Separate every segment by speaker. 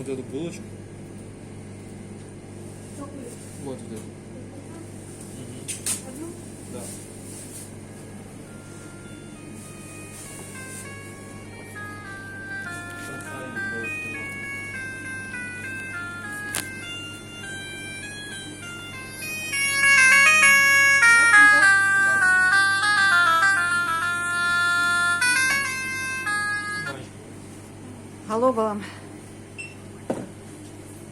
Speaker 1: вот эту булочку. Вот эту. Да.
Speaker 2: Алло, балам.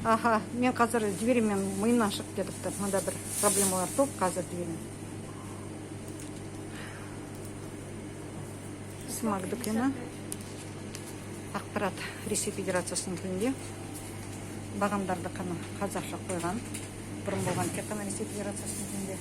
Speaker 2: Аха, мен қазір жіберемін, миымнан шығып кетіпті. Мында бір проблемалар топ, қазір жіберемін. Смак дүкені. Ақпарат Ресей Федерациясының тілінде. Бағамдарды қана қазақша қойған. Бұрын болған тек қана Ресей Федерациясының тілінде.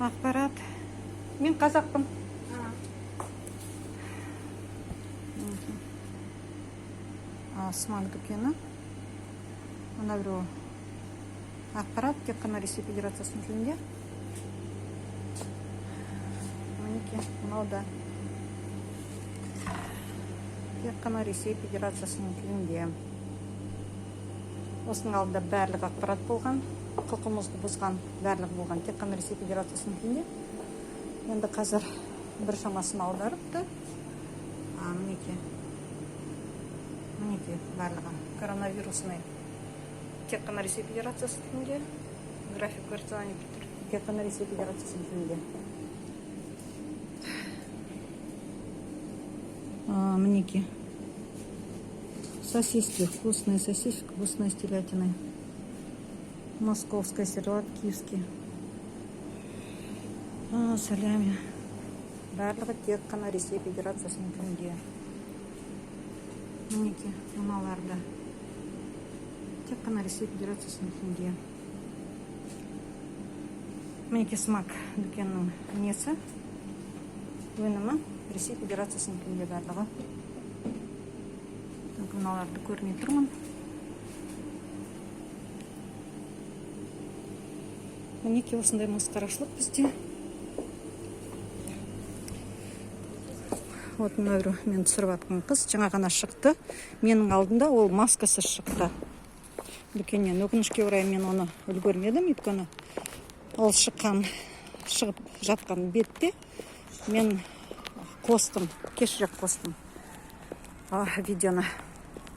Speaker 2: Ақпарат. Мен қазақпын. Смак дүкені. Мына біреу ақпарат тек қана Ресей Федерациясының тілінде. Мінекей, мынау да тек қана Ресей Федерациясының тілінде. Осының алдында барлық ақпарат болған, құқығымызды бұзған барлық болған, тек қана Ресей Федерациясының тілінде. Енді қазір бір шамасын аударыпты. Мінекей барлығы коронавирусный тек қана Ресей Федерациясының тілінде. График виртуальный тек қана Ресей Федерациясының тілінде. Мінекей сосиски, вкусные сосиски, вкусные с телятиной. Московский сервелат, киевский. Салями. Барлығы тек қана Ресей Федерациясының тілінде. Мінекей, мыналарда тек қана Ресей Федерациясының тілінде. Мінекей смак дүкеннің несі. Өнімі Ресей Федерациясының тілінде барлығы. Мыналарды көрмей тұрмын. Мінекей осындай масқарашылық бізде. Вот мына біреу мен түсіріп атқан қыз жаңа ғана шықты. Менің алдымда ол маскасы шықты дүкеннен. Өкінішке орай мен оны үлгермедім, өйткені ол шығып жатқан бетте мен қостым, кешірек қостым видеоны.